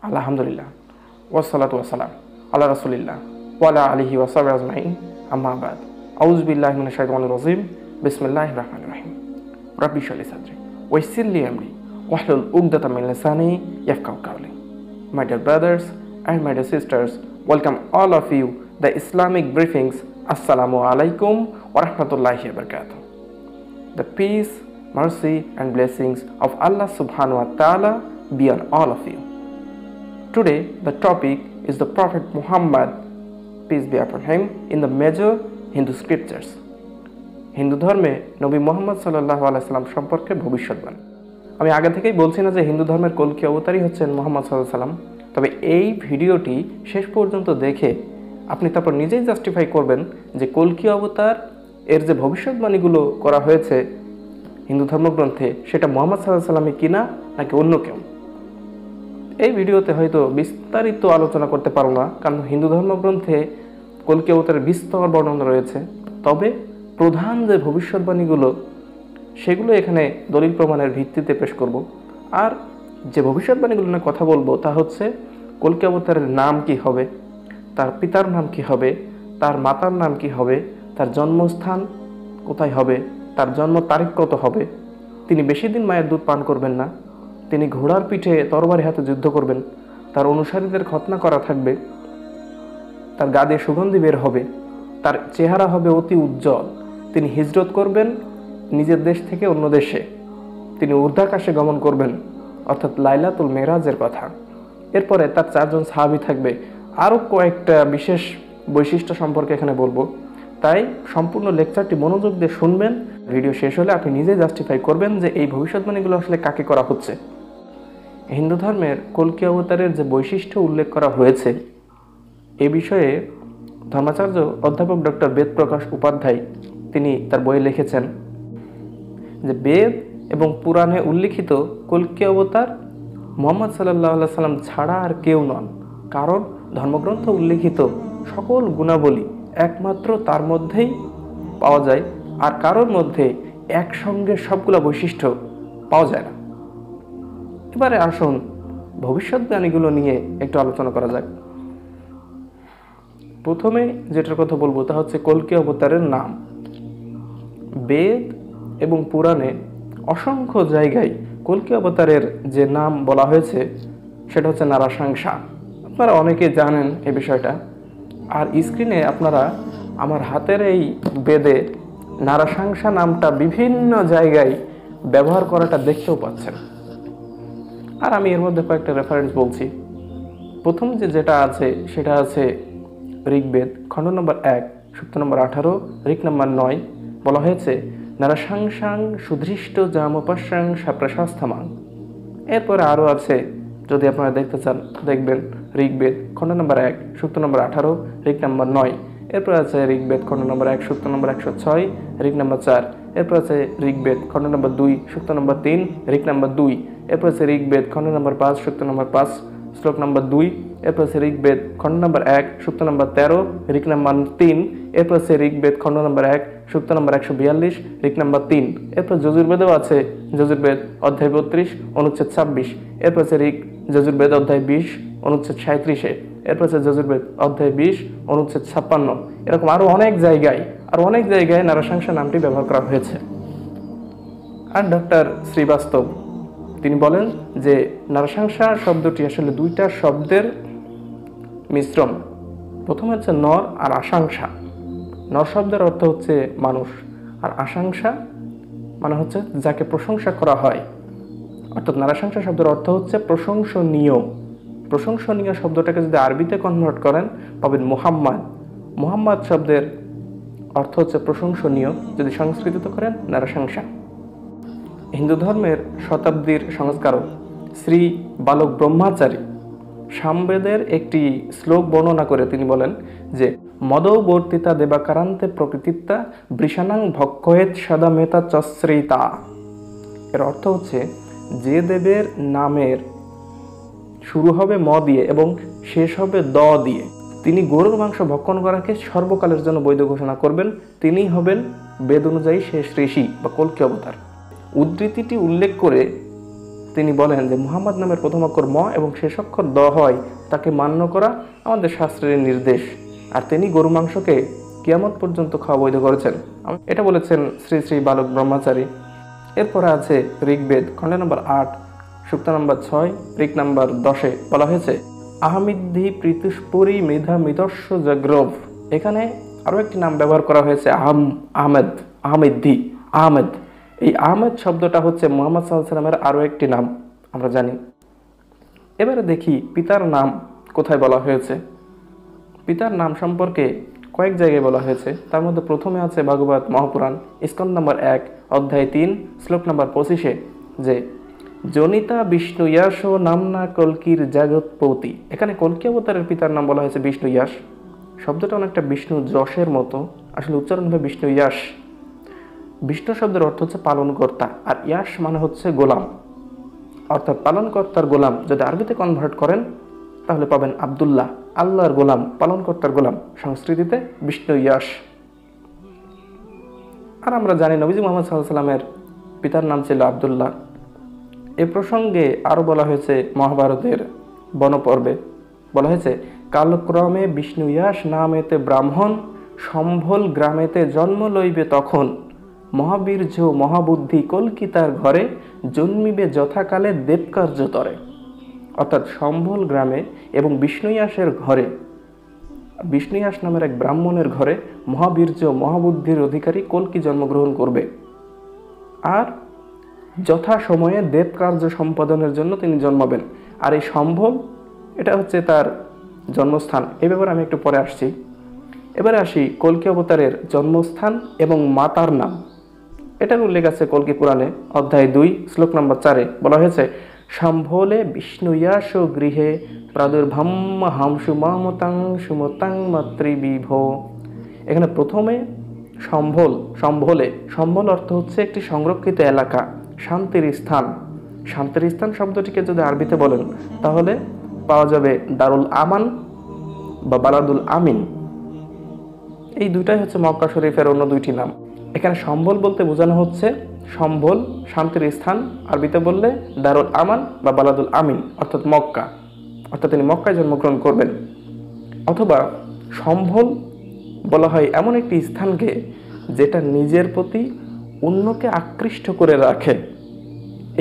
আলহামদুলিল্লাহ ওয়াসসালাতু ওয়াসসালাম আলা রাসূলিল্লাহ ওয়া আলা আলিহি ওয়া সাহবিহি আজমাইন আম্মা বাদ আউযু বিল্লাহি মিনাশ শাইতানির রাজিম বিসমিল্লাহির রহমানির রহিম রাব্বি ইশরাহ লি সাদরি ওয়াইসির লি আমরি ওয়াহলুল উকদাতাম মিন লিসানি ইয়াফকাহু কাওলি। My dear brothers and my dear sisters, welcome all of you the Islamic briefings. Assalamu alaikum wa rahmatullahi wa barakatuh. The peace, mercy and blessings of Allah subhanahu wa ta'ala be on all of you. Today the topic is the Prophet Muhammad, peace be upon him, in the major Hindu scriptures. Hindu ধর্মে নবী মুহাম্মদ সাল্লাল্লাহু আলাইহি সাল্লাম সম্পর্কে ভবিষ্যৎবাণী। আমি আগে থেকেই বলছি না যে হিন্দু ধর্মের কল্কি অবতারই হচ্ছেন মুহাম্মদ সাল্লাল্লাহু আলাইহি সাল্লাম, তবে এই ভিডিওটি শেষ পর্যন্ত দেখে আপনি তারপর নিজেই জাস্টিফাই করবেন যে কল্কি অবতার এর যে ভবিষ্যৎবাণীগুলো করা হয়েছে হিন্দু ধর্মগ্রন্থে সেটা মুহাম্মদ সাল্লাল্লাহু আলাইহি সাল্লামই কিনা নাকি অন্য কেউ। এই ভিডিওতে হয়তো বিস্তারিত আলোচনা করতে পারবো না, কারণ হিন্দু ধর্মগ্রন্থে কল্কি অবতারের বিস্তর বর্ণনা রয়েছে। তবে প্রধান যে ভবিষ্যৎবাণীগুলো সেগুলো এখানে দলিল প্রমাণের ভিত্তিতে পেশ করব। আর যে ভবিষ্যৎবাণীগুলো নিয়ে কথা বলবো তা হচ্ছে কল্কি অবতারের নাম কি হবে, তার পিতার নাম কি হবে, তার মাতার নাম কি হবে, তার জন্মস্থান কোথায় হবে, তার জন্ম তারিখ কত হবে, তিনি বেশি দিন মায়ের দুধ পান করবেন না, তিনি ঘোড়ার পিঠে তরবারি হাতে যুদ্ধ করবেন, তার অনুসারীদের খতনা করা থাকবে, তার গা দিয়ে সুগন্ধি বের হবে, তার চেহারা হবে অতি উজ্জ্বল, তিনি হিজরত করবেন নিজের দেশ থেকে অন্য দেশে, তিনি ঊর্ধ্বাকাশে গমন করবেন অর্থাৎ লাইলাতুল মেরাজের কথা। এরপরে তার 4 জন সাহাবী থাকবে। আরও কয়েকটা বিশেষ বৈশিষ্ট্য সম্পর্কে এখানে বলবো, তাই সম্পূর্ণ লেকচারটি মনোযোগ দিয়ে শুনবেন। ভিডিও শেষ হলে আপনি নিজেই জাস্টিফাই করবেন যে এই ভবিষ্যৎবাণীগুলো আসলে কাকে করা হচ্ছে। হিন্দু ধর্মের কল্কি অবতারের যে বৈশিষ্ট্য উল্লেখ করা হয়েছে এ বিষয়ে ধর্মাচার্য অধ্যাপক ডক্টর বেদপ্রকাশ উপাধ্যায় তিনি তার বইয়ে লিখেছেন যে বেদ এবং পুরাণে উল্লিখিত কল্কি অবতার মুহাম্মদ সাল্লাল্লাহু আলাইহি সাল্লাম ছাড়া আর কেউ নন, কারণ ধর্মগ্রন্থ উল্লিখিত সকল গুণাবলী একমাত্র তার মধ্যেই পাওয়া যায়, আর কারোর মধ্যে একসঙ্গে সবগুলো বৈশিষ্ট্য পাওয়া যায় না। এবারে আসুন ভবিষ্যৎবাণীগুলো নিয়ে একটু আলোচনা করা যাক। প্রথমে যেটার কথা বলবো তা হচ্ছে কল্কি অবতারের নাম। বেদ এবং পুরাণে অসংখ্য জায়গায় কল্কি অবতারের যে নাম বলা হয়েছে সেটা হচ্ছে নারাশংসা। আপনারা অনেকে জানেন এই বিষয়টা। আর স্ক্রিনে আপনারা আমার হাতের এই বেদে নারাশংসা নামটা বিভিন্ন জায়গায় ব্যবহার করাটা দেখতেও পাচ্ছেন। আর আমি এর মধ্যে কয়েকটা রেফারেন্স বলছি। প্রথম যেটা আছে সেটা আছে ঋগ্বেদ খণ্ড নম্বর 1 সূক্ত নম্বর 18 ঋক নম্বর 9 বলা হয়েছে নারাশংসাং সুধৃষ্ট জামোপাসাং সাপ্রাশাস্থামাং। এরপরে আরও আছে, যদি আপনারা দেখতে চান দেখবেন ঋগ্বেদ খণ্ড নম্বর 1 সূক্ত নম্বর 18 ঋক নম্বর 9। এরপর আছে ঋগ্বেদ খণ্ড নম্বর 1 সূক্ত নম্বর 106 ঋক নম্বর 4। এরপর আছে ঋগ্বেদ খণ্ড নম্বর 2 সূক্ত নম্বর 3 ঋক নম্বর 2। এরপর আছে ঋগ্বেদ খণ্ড নম্বর 5 সূক্ত নম্বর 5 শ্লোক নম্বর 2। এরপর আছে ঋগ্বেদ খণ্ড নম্বর 1 সূক্ত নম্বর 13 ঋক নম্বর 3। এরপর আছে ঋগ্বেদ খণ্ড নম্বর 1 সূক্ত নম্বর 142 ঋক নম্বর 3। এরপর যজুর্বেদেও আছে যজুর্বেদ অধ্যায় 32 অনুচ্ছেদ 26। এরপর আছে যজুর্বেদ অধ্যায় 20 অনুচ্ছেদ 37। এরপর আছে যজুর্বেদ অধ্যায় 20 অনুচ্ছেদ 56। এরকম আরও অনেক জায়গায় নারাশংসা নামটি ব্যবহার করা হয়েছে। আর ডক্টর শ্রীবাস্তব তিনি বলেন যে নারাশংসা শব্দটি আসলে 2টা শব্দের মিশ্রণ। প্রথমে হচ্ছে নর আর আশংসা। নর শব্দের অর্থ হচ্ছে মানুষ, আর আশংসা মানে হচ্ছে যাকে প্রশংসা করা হয়, অর্থাৎ নারাশংসা শব্দের অর্থ হচ্ছে প্রশংসনীয়। প্রশংসনীয় শব্দটাকে যদি আরবিতে কনভার্ট করেন পাবেন মুহাম্মদ। মুহাম্মদ শব্দের অর্থ হচ্ছে প্রশংসনীয়, যদি সংস্কৃত করেন নারাশংসা। হিন্দু ধর্মের শতাব্দীর সংস্কারক শ্রী বালক ব্রহ্মচারী সামবেদের একটি শ্লোক বর্ণনা করে তিনি বলেন যে মদবর্তিতা দেবাকারান্তে প্রকৃতিত্বা বৃষানাং ভক্ষয়েত সদা মেতা চশ্রিতা। এর অর্থ হচ্ছে যে দেবের নামের শুরু হবে ম দিয়ে এবং শেষ হবে দ দিয়ে, তিনি গরুর মাংস ভক্ষণ করাকে সর্বকালের জন্য বৈধ ঘোষণা করবেন, তিনিই হবেন বেদ অনুযায়ী শেষ ঋষি বা কল্কি অবতার। উদ্ধৃতিটি উল্লেখ করে তিনি বলেন যে মুহাম্মদ নামের প্রথম অক্ষর ম এবং শেষ অক্ষর দ হয় তাকে মান্য করা আমাদের শাস্ত্রের নির্দেশ। আর তিনি গরু মাংসকে কিয়ামত পর্যন্ত খাওয়া বৈধ করেছেন, এটা বলেছেন শ্রী শ্রী বালক ব্রহ্মচারী। এরপরে আছে ঋগ্বেদ খণ্ড নম্বর 8 সূক্ত নম্বর 6 ঋক নম্বর 10-এ বলা হয়েছে আহমিদ্ধি প্রীতুষ্পুরী মৃধা মৃদস্য জাগ্রভ। এখানে আরও একটি নাম ব্যবহার করা হয়েছে আহমেদ, আহমেদ্দি, আহমেদ। এই আহমেদ শব্দটা হচ্ছে মুহাম্মদ সাল্লাল্লাহু আলাইহি ওয়াসাল্লামের আরও একটি নাম, আমরা জানি। এবারে দেখি পিতার নাম কোথায় বলা হয়েছে। পিতার নাম সম্পর্কে কয়েক জায়গায় বলা হয়েছে। তার মধ্যে প্রথমে আছে ভাগবত মহাপুরাণ স্কন্ধ নম্বর 1 অধ্যায় 3 শ্লোক নম্বর 25-এ যে জনিতা বিষ্ণু ইয়াস নামনা কল্কির জাগৎপতি। এখানে কল্কি অবতারের পিতার নাম বলা হয়েছে বিষ্ণু ইয়াস। শব্দটা অনেকটা বিষ্ণু যশের মতো, আসলে উচ্চারণ হবে বিষ্ণু ইয়াস। বিষ্ণু শব্দের অর্থ হচ্ছে পালনকর্তা, আর ইয়াস মানে হচ্ছে গোলাম, অর্থাৎ পালনকর্তার গোলাম। যদি আরবিতে কনভার্ট করেন তাহলে পাবেন আব্দুল্লাহ, আল্লাহর গোলাম, পালনকর্তার গোলাম, সংস্কৃতিতে বিষ্ণু ইয়াস। আর আমরা জানি নবীজি মুহাম্মদ সাল্লাল্লাহু আলাইহি ওয়াসাল্লামের পিতার নাম ছিল আব্দুল্লাহ। এ প্রসঙ্গে আরও বলা হয়েছে মহাভারতের বনপর্বে বলা হয়েছে কালক্রমে বিষ্ণু ইয়াস নামেতে ব্রাহ্মণ সম্ভল গ্রামেতে জন্ম লইবে তখন মহাবীর্য মহাবুদ্ধি কল্কিতার ঘরে জন্মিবে যথাকালে দেবকার্য তরে। অর্থাৎ সম্ভল গ্রামে এবং বিষ্ণু ইয়াসের ঘরে, বিষ্ণু ইয়াস নামের এক ব্রাহ্মণের ঘরে মহাবীর্য মহাবুদ্ধির অধিকারী কল্কি জন্মগ্রহণ করবে, আর যথা সময়ে দেব কার্য সম্পাদনের জন্য তিনি জন্মাবেন। আর এই সম্ভব এটা হচ্ছে তার জন্মস্থান। এই ব্যাপারে আমি একটু পরে আসছি। এবারে আসি কল্কি অবতারের জন্মস্থান এবং মাতার নাম। এটার উল্লেখ আছে কল্কি পুরাণে অধ্যায় 2 শ্লোক নম্বর 4-এ বলা হয়েছে সম্ভলে বিষ্ণু ইয়াস গৃহে প্রাদুর্ভাম হামসু মামতাং সুমতাং মাতৃবিভ। এখানে প্রথমে সম্ভলে সম্ভল অর্থ হচ্ছে একটি সংরক্ষিত এলাকা, শান্তির স্থান। শান্তির স্থান শব্দটিকে যদি আরবিতে বলেন তাহলে পাওয়া যাবে দারুল আমান বা বালাদুল আমিন। এই দুইটাই হচ্ছে মক্কা শরীফের অন্য দুইটি নাম। এখানে সম্ভল বলতে বোঝানো হচ্ছে সম্ভল শান্তির স্থান, আরবিতে বললে দারুল আমান বা বালাদুল আমিন অর্থাৎ মক্কা, অর্থাৎ তিনি মক্কায় জন্মগ্রহণ করবেন। অথবা সম্ভল বলা হয় এমন একটি স্থানকে যেটা নিজের প্রতি অন্যকে আকৃষ্ট করে রাখে।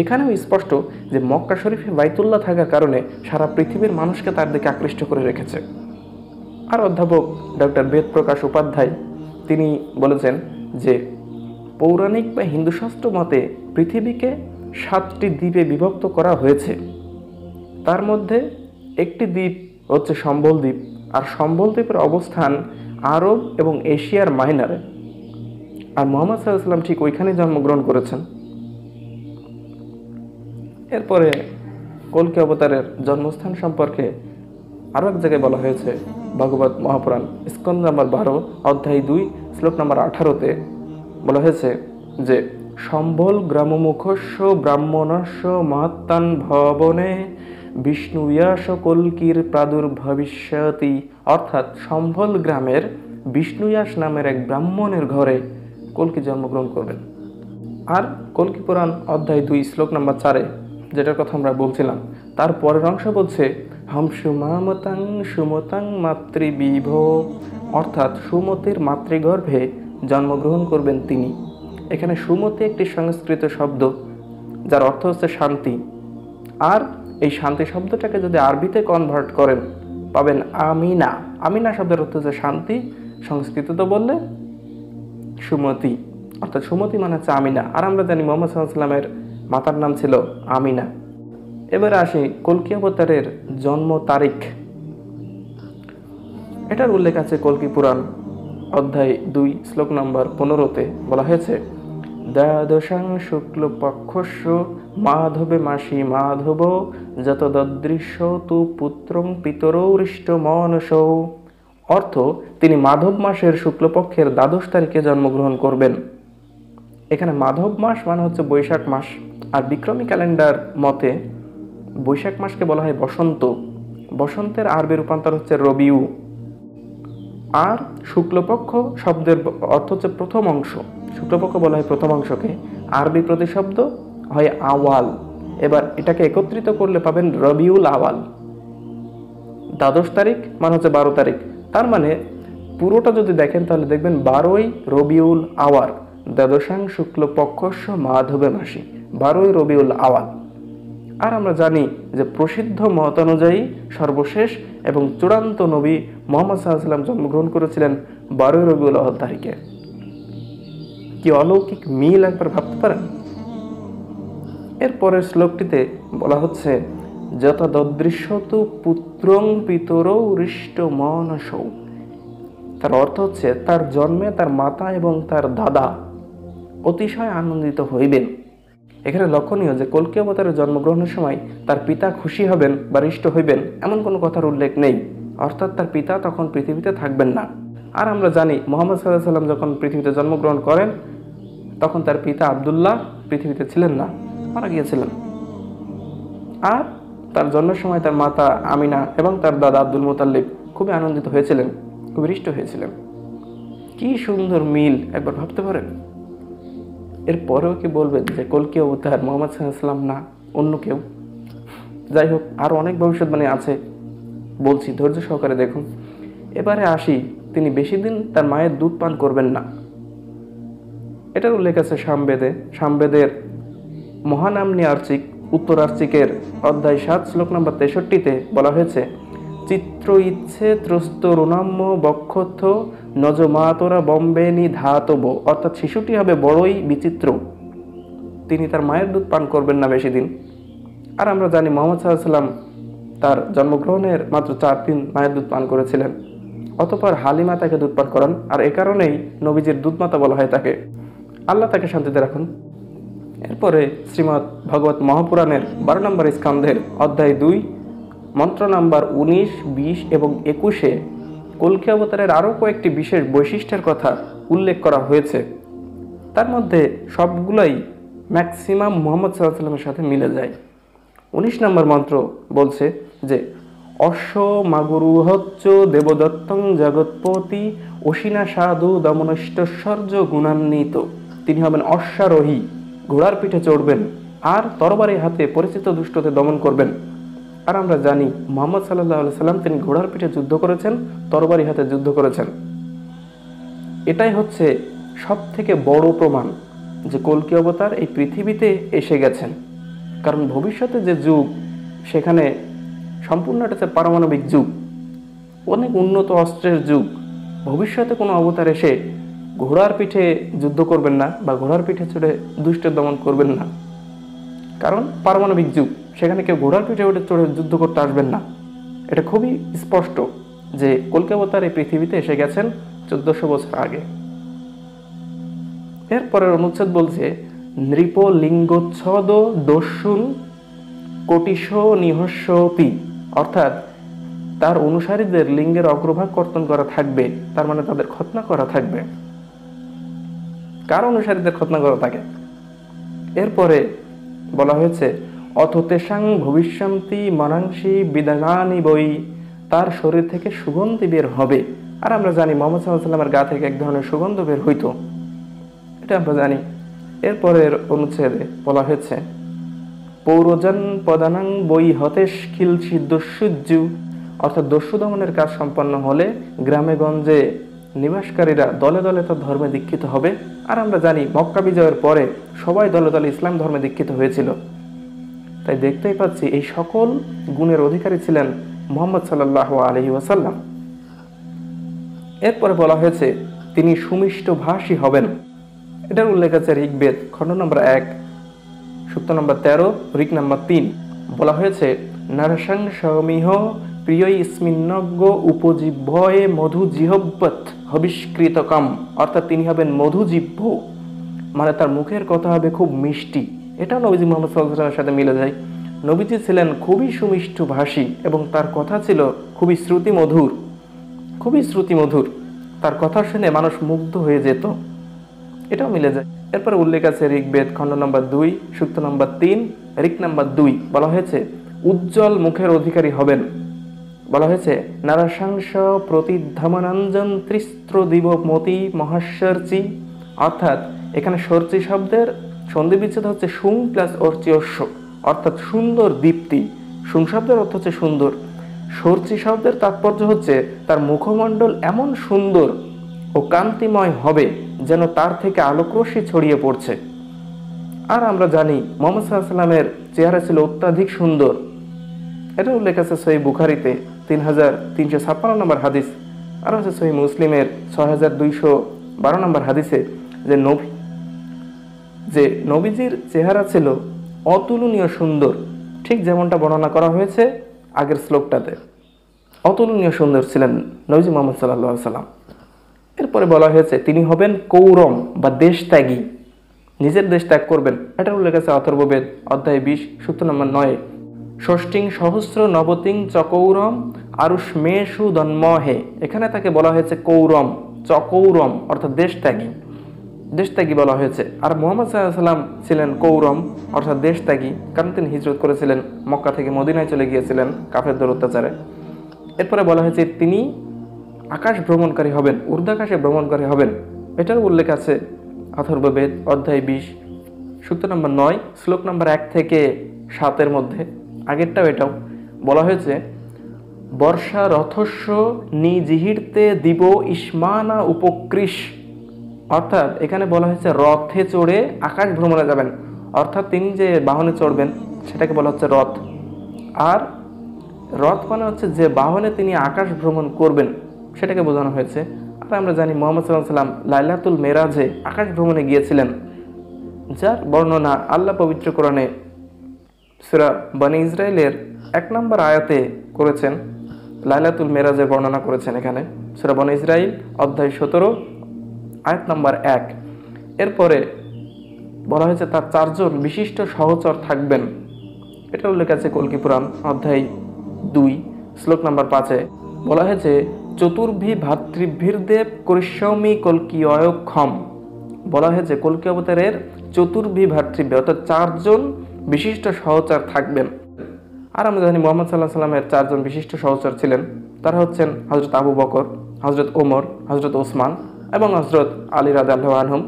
এখানেও স্পষ্ট যে মক্কা শরীফে বাইতুল্লাহ থাকার কারণে সারা পৃথিবীর মানুষকে তার দিকে আকৃষ্ট করে রেখেছে। আর অধ্যাপক ডক্টর বেদপ্রকাশ উপাধ্যায় তিনি বলেছেন যে পৌরাণিক বা হিন্দু শাস্ত্র মতে পৃথিবীকে 7টি দ্বীপে বিভক্ত করা হয়েছে। তার মধ্যে একটি দ্বীপ হচ্ছে সম্বল দ্বীপ, আর সম্বল দ্বীপের অবস্থান আরব এবং এশিয়ার মাইনারে। আর মুহাম্মদ সাল্লাল্লাহু আলাইহি ওয়াসাল্লাম ঠিক ওইখানে জন্মগ্রহণ করেছেন। এরপরে কল্কি অবতারের জন্মস্থান সম্পর্কে আরও এক জায়গায় বলা হয়েছে ভাগবত মহাপুরাণ স্কন্ধ নম্বর 12 অধ্যায় 2 শ্লোক নম্বর 18-তে বলা হয়েছে যে সম্বল গ্রামমুখস্য ব্রাহ্মণস্য মহাত্তান ভবনে বিষ্ণু ইয়াস কল্কির প্রাদুর্ভবিষ্যতি। অর্থাৎ সম্বল গ্রামের বিষ্ণু ইয়াস নামের এক ব্রাহ্মণের ঘরে কল্কি জন্মগ্রহণ করবেন। আর কল্কি পুরাণ অধ্যায় 2 শ্লোক নম্বর 4-এ যেটার কথা আমরা বলছিলাম তার পরের অংশ বলছে হামসু মামতাং সুমতাং মাতৃবিভ। অর্থাৎ সুমতির মাতৃগর্ভে জন্মগ্রহণ করবেন তিনি। এখানে সুমতি একটি সংস্কৃত শব্দ যার অর্থ হচ্ছে শান্তি। আর এই শান্তি শব্দটাকে যদি আরবিতে কনভার্ট করেন পাবেন আমিনা। আমিনা শব্দের অর্থ হচ্ছে শান্তি, সংস্কৃততে বললে সুমতি, অর্থাৎ সুমতি মানে হচ্ছে আমিনা। আর আমরা জানি মুহাম্মদ সাল্লাল্লাহু আলাইহি ওয়াসাল্লামের মাতার নাম ছিল আমিনা। এবারে আসি কল্কি অবতারের জন্ম তারিখ। এটার উল্লেখ আছে কল্কি পুরাণ অধ্যায় 2 শ্লোক নম্বর 15-তে বলা হয়েছে দ্বাদশাং শুক্লপক্ষস্য মাধবে মাসি মাধব যত দদৃশ্য তু পুত্রং পিতরৌরিষ্ট মনসৌ। অর্থ তিনি মাধব মাসের শুক্লপক্ষের 12 তারিখে জন্মগ্রহণ করবেন। এখানে মাধব মাস মানে হচ্ছে বৈশাখ মাস, আর বিক্রমী ক্যালেন্ডার মতে বৈশাখ মাসকে বলা হয় বসন্ত। বসন্তের আরবি রূপান্তর হচ্ছে রবিউ। আর শুক্লপক্ষ শব্দের অর্থ হচ্ছে প্রথম অংশ। শুক্লপক্ষ বলা হয় প্রথম অংশকে। আরবি প্রতিশব্দ হয় আওয়াল। এবার এটাকে একত্রিত করলে পাবেন রবিউল আওয়াল। দ্বাদশ তারিখ মানে হচ্ছে 12 তারিখ, তার মানে পুরোটা যদি দেখেন তাহলে দেখবেন 12ই রবিউল আওয়াল দ্বাদশাং শুক্ল পক্ষস্য মাধবে মাসি, 12ই রবিউল আওয়াল। আর আমরা জানি যে প্রসিদ্ধ মত অনুযায়ী সর্বশেষ এবং চূড়ান্ত নবী মুহাম্মদ সাল্লাল্লাহু আলাইহি ওয়াসাল্লাম জন্মগ্রহণ করেছিলেন 12ই রবিউল আওয়াল তারিখে। কি অলৌকিক মিল একবার ভাবতে পারেন। এরপরের শ্লোকটিতে বলা হচ্ছে যত দদৃশ্যত পুত্রং পিতরৌ হৃষ্ট মনসৌ। তার অর্থ হচ্ছে তার জন্মে তার মাতা এবং তার দাদা অতিশয় আনন্দিত হইবেন। এখানে লক্ষণীয় যে কল্কি অবতারের জন্মগ্রহণের সময় তার পিতা খুশি হবেন বা হৃষ্ট হইবেন এমন কোনো কথার উল্লেখ নেই, অর্থাৎ তার পিতা তখন পৃথিবীতে থাকবেন না। আর আমরা জানি মুহাম্মদ সাল্লাল্লাহু আলাইহি ওয়াসাল্লাম যখন পৃথিবীতে জন্মগ্রহণ করেন তখন তার পিতা আব্দুল্লাহ পৃথিবীতে ছিলেন না, মারা গিয়েছিলেন। আর তার জন্মের সময় তার মাতা আমিনা এবং তার দাদা আব্দুল মুতাল্লিব খুবই আনন্দিত হয়েছিলেন, খুব হৃষ্ট হয়েছিলেন। কি সুন্দর মিল একবার ভাবতে পারেন। এরপরেও কি বলবেন যে কল্কি অবতার মুহাম্মদ সাল্লাল্লাহু আলাইহি ওয়াসাল্লাম না অন্য কেউ? যাই হোক, আরও অনেক ভবিষ্যৎবাণী আছে, বলছি ধৈর্য সহকারে দেখুন। এবারে আসি, তিনি বেশি দিন তার মায়ের দুধ পান করবেন না। এটার উল্লেখ আছে সামবেদে। সামবেদের মহানামনি আর্চিক উত্তর আর্চিকের অধ্যায় 7 শ্লোক নম্বর 63-তে বলা হয়েছে চিত্র ইচ্ছে ত্রস্ত রুনাম্য বক্ষথ নজমাতরা বম্বেনি ধাতব, অর্থাৎ শিশুটি হবে বড়ই বিচিত্র, তিনি তার মায়ের দুধ পান করবেন না বেশি দিন। আর আমরা জানি মুহাম্মদ সাল্লাল্লাহু আলাইহি ওয়াসাল্লাম তার জন্মগ্রহণের মাত্র 4 দিন মায়ের দুধ পান করেছিলেন, অতঃপর হালিমা তাকে দুধ পান করান। আর এ কারণেই নবীজির দুধমাতা বলা হয় তাকে। আল্লাহ তাকে শান্তিতে রাখুন। এরপরে শ্রীমদ্ ভগবত মহাপুরাণের 12 নম্বর স্কন্ধের অধ্যায় 2 মন্ত্র নাম্বার 19, 20 এবং 21-এ কল্কি অবতারের আরও কয়েকটি বিশেষ বৈশিষ্ট্যের কথা উল্লেখ করা হয়েছে। তার মধ্যে সবগুলোই ম্যাক্সিমাম মুহাম্মদ সাল্লাল্লাহু আলাইহি ওয়াসাল্লামের সাথে মিলে যায়। 19 নম্বর মন্ত্র বলছে যে অশ্ব মাগুরুহচ্চ দেবদত্তং জগৎপতি অসিনা সাধু দমনষ্টৈশ্বর্য গুণান্বিত। তিনি হবেন অশ্বারোহী, ঘোড়ার পিঠে চড়বেন আর তরবারি হাতে পরিচিত দুষ্টদের দমন করবেন। আর আমরা জানি মুহাম্মদ সাল্লাল্লাহু আলাইহি ওয়াসাল্লাম তিনি ঘোড়ার পিঠে যুদ্ধ করেছেন, তরবারি হাতে যুদ্ধ করেছেন। এটাই হচ্ছে সব থেকে বড় প্রমাণ যে কল্কি অবতার এই পৃথিবীতে এসে গেছেন। কারণ ভবিষ্যতে যে যুগ সেখানে সম্পূর্ণ একটা হচ্ছে পারমাণবিক যুগ, অনেক উন্নত অস্ত্রের যুগ। ভবিষ্যতে কোনো অবতার এসে ঘোড়ার পিঠে যুদ্ধ করবেন না বা ঘোড়ার পিঠে চড়ে দুষ্টের দমন করবেন না, কারণ পারমাণবিক যুগ, সেখানে কেউ ঘোড়ার পিঠে উঠে চড়ে যুদ্ধ করতে আসবেন না। এটা খুবই স্পষ্ট যে কল্কি অবতার এই পৃথিবীতে এসে গেছেন 1400 বছর আগে। এরপরের অনুচ্ছেদ বলছে নৃপ লিঙ্গোচ্ছদ দস্যুন কোটিশ নিহস্যপি, অর্থাৎ তার অনুসারীদের লিঙ্গের অগ্রভাগ কর্তন করা থাকবে, তার মানে তাদের খতনা করা থাকবে। কার অনুসারীদের খতনা করা থাকে? এরপরে বলা হয়েছে অথ তেষাং ভবিষ্যন্তি মনাংসি বিদাগানি বই, তার শরীর থেকে সুগন্ধি বের হবে। আর আমরা জানি মুহাম্মদ সাল্লাল্লাহু আলাইহি ওয়াসাল্লামের গা থেকে এক ধরনের সুগন্ধ বের হইতো, এটা আমরা জানি। এরপরের অনুচ্ছেদে বলা হয়েছে পৌরজন পদানাং বই হতেশ খিলছি দস্যুজ্জু, অর্থাৎ দস্যু দমনের কাজ সম্পন্ন হলে গ্রামে গঞ্জে নিবাসকারীরা দলে দলে তার ধর্মে দীক্ষিত হবে। আর আমরা জানি মক্কা বিজয়ের পরে সবাই দলে দলে ইসলাম ধর্মে দীক্ষিত হয়েছিল। তাই দেখতেই পাচ্ছি এই সকল গুণের অধিকারী ছিলেন মুহাম্মদ সাল্লাল্লাহু আলাইহি ওয়াসাল্লাম। এরপরে বলা হয়েছে তিনি সুমিষ্ট ভাষী হবেন। এটার উল্লেখ আছে ঋগ্বেদ খণ্ড নম্বর 1 সূক্ত নম্বর 13, ঋক নম্বর 3। বলা হয়েছে নারসাং সমিহ প্রিয় ইসমিন্নজ্ঞ উপজিহ্বয়ে মধু জিহ্বত হবিষ্কৃতকম, অর্থাৎ তিনি হবেন মধুজিহ্ব, মানে তার মুখের কথা হবে খুব মিষ্টি। এটাও নবীজি মুহাম্মদ সাল্লাল্লাহু আলাইহি ওয়াসাল্লামের সাথে মিলে যায়। নবীজি ছিলেন খুবই সুমিষ্ট ভাষী এবং তার কথা ছিল খুবই শ্রুতিমধুর, খুবই শ্রুতিমধুর। তার কথা শুনে মানুষ মুগ্ধ হয়ে যেত, এটাও মিলে যায়। এরপরে উল্লেখ আছে ঋগ্বেদ খণ্ড নম্বর 2 সূক্ত নম্বর 3, ঋক নম্বর 2। বলা হয়েছে উজ্জ্বল মুখের অধিকারী হবেন। বলা হয়েছে নারাশাংস প্রতিধামানঞ্জন ত্রিস্ত্র দিবমতি মহাশ্বর্চি, অর্থাৎ এখানে সর্চি শব্দের সন্ধি বিচ্ছেদ হচ্ছে সুং প্লাস অর্চি অশ্ব, অর্থাৎ সুন্দর দীপ্তি। সুন শব্দের অর্থ হচ্ছে সুন্দর। সরচি শব্দের তাৎপর্য হচ্ছে তার মুখমণ্ডল এমন সুন্দর ও কান্তিময় হবে যেন তার থেকে আলোকরশ্মি ছড়িয়ে পড়ছে। আর আমরা জানি মুহাম্মদ সাল্লাল্লাহু আলাইহি ওয়াসাল্লামের চেহারা ছিল অত্যাধিক সুন্দর। এটা উল্লেখ আছে সহিহ বুখারীতে 3356 নম্বর হাদিস, আর আছে সহিহ মুসলিমের 6212 নম্বর হাদিসে যে নবীজির চেহারা ছিল অতুলনীয় সুন্দর, ঠিক যেমনটা বর্ণনা করা হয়েছে আগের শ্লোকটাতে। অতুলনীয় সুন্দর ছিলেন নবীজি মুহাম্মদ সাল্লাল্লাহু আলাইহি ওয়াসাল্লাম। এরপরে বলা হয়েছে তিনি হবেন কৌরম বা দেশত্যাগী, নিজের দেশ ত্যাগ করবেন। এটা উল্লেখ আছে অথর্ববেদ অধ্যায় 20 সূত্র নম্বর 9। ষষ্ঠিং সহস্র নবতিং চকৌরম আরুষ্মেষু দন্মহে, এখানে তাকে বলা হয়েছে কৌরম, চকৌরম অর্থাৎ দেশত্যাগী বলা হয়েছে। আর মুহাম্মদ সাল্লাল্লাহু আলাইহি ওয়াসাল্লাম ছিলেন কৌরম অর্থাৎ দেশত্যাগী, কারণ তিনি হিজরত করেছিলেন, মক্কা থেকে মদিনায় চলে গিয়েছিলেন কাফেরদের অত্যাচারে। এরপরে বলা হয়েছে তিনি আকাশ ভ্রমণকারী হবেন, ঊর্ধ্বাকাশে ভ্রমণকারী হবেন। এটার উল্লেখ আছে অথর্ববেদ অধ্যায় 20 সূত্র নম্বর 9 শ্লোক নম্বর 1 থেকে 7 মধ্যে। আগেরটাও এটাও বলা হয়েছে বর্ষা রথস্য নিজিহিরতে দিব ইসমানা উপকৃষ, অর্থাৎ এখানে বলা হয়েছে রথে চড়ে আকাশ ভ্রমণে যাবেন, অর্থাৎ তিনি যে বাহনে চড়বেন সেটাকে বলা হচ্ছে রথ। আর রথ মানে হচ্ছে যে বাহনে তিনি আকাশ ভ্রমণ করবেন সেটাকে বোঝানো হয়েছে। আর আমরা জানি মুহাম্মদ সাল্লাল্লাহু আলাইহি ওয়াসাল্লাম লাইলাতুল মেরাজে আকাশ ভ্রমণে গিয়েছিলেন, যার বর্ণনা আল্লাহ পবিত্র কোরআনে সূরা বনী ইসরাইলের 1 নম্বর আয়াতে করেছেন। লাইলাতুল মেরাজের বর্ণনা করেছেন এখানে সূরা বনী ইসরাইল অধ্যায় 17 আয়াত নম্বর 1। এরপরে বলা হয়েছে তার 4 জন বিশিষ্ট সহচর থাকবেন। এটা উল্লেখ আছে কল্কি পুরাণ অধ্যায় 2 শ্লোক নম্বর 5-এ। বলা হয়েছে চতুর্ভি ভাতৃভীরদেব করিষ্যমি কল্কি অয়ক্ষম, বলা হয়েছে কল্কি অবতারের চতুর্ভি ভাতৃভ্য অর্থাৎ 4 জন বিশিষ্ট সহচর থাকবেন। আর আমরা জানি মুহাম্মদ সাল্লাল্লাহু আলাইহি ওয়াসাল্লামের 4 জন বিশিষ্ট সহচর ছিলেন, তারা হচ্ছেন হযরত আবু বকর, হযরত ওমর, হযরত ওসমান এবং হযরত আলী রাদিয়াল্লাহু আনহুম।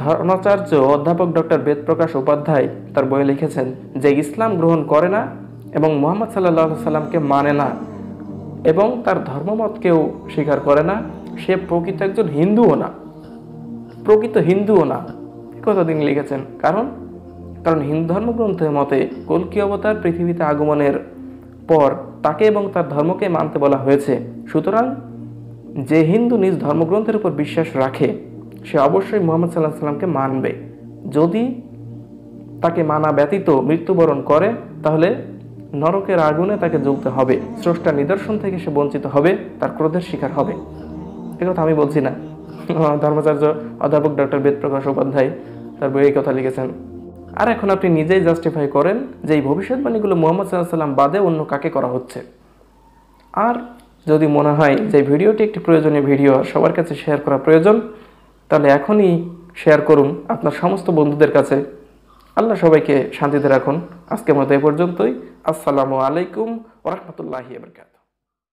ধর্মাচার্য অধ্যাপক ডক্টর বেদপ্রকাশ উপাধ্যায় তার বইয়ে লিখেছেন যে ইসলাম গ্রহণ করে না এবং মুহাম্মদ সাল্লাল্লাহু আলাইহি ওয়াসাল্লামকে মানে না এবং তার ধর্মমতকেও স্বীকার করে না, সে প্রকৃত একজন হিন্দুও না, প্রকৃত হিন্দুও না। এই কথা তিনি লিখেছেন। কারণ হিন্দু ধর্মগ্রন্থের মতে কল্কি অবতার পৃথিবীতে আগমনের পর তাকে এবং তার ধর্মকে মানতে বলা হয়েছে। সুতরাং যে হিন্দু নিজ ধর্মগ্রন্থের উপর বিশ্বাস রাখে সে অবশ্যই মুহাম্মদ সাল্লাল্লাহু আলাইহি ওয়াসাল্লামকে মানবে। যদি তাকে মানা ব্যতীত মৃত্যুবরণ করে তাহলে নরকের আগুনে তাকে জ্বলতে হবে, স্রষ্টার নিদর্শন থেকে সে বঞ্চিত হবে, তার ক্রোধের শিকার হবে। এ কথা আমি বলছি না, ধর্মাচার্য অধ্যাপক ডক্টর বেদপ্রকাশ উপাধ্যায় তার বইয়ে এই কথা লিখেছেন। আর এখন আপনি নিজেই জাস্টিফাই করেন যে এই ভবিষ্যৎবাণীগুলো মুহাম্মদ সাল্লাল্লাহু আলাইহি ওয়াসাল্লাম বাদে অন্য কাকে করা হচ্ছে। আর যদি মনে হয় যে ভিডিওটি একটি প্রয়োজনীয় ভিডিও, সবার কাছে শেয়ার করা প্রয়োজন, তাহলে এখনই শেয়ার করুন আপনার সমস্ত বন্ধুদের কাছে। আল্লাহ সবাইকে শান্তিতে রাখুন। আজকের মতো এ পর্যন্তই। আসসালামু আলাইকুম ওয়া রাহমাতুল্লাহি ওয়া বারাকাতুহু।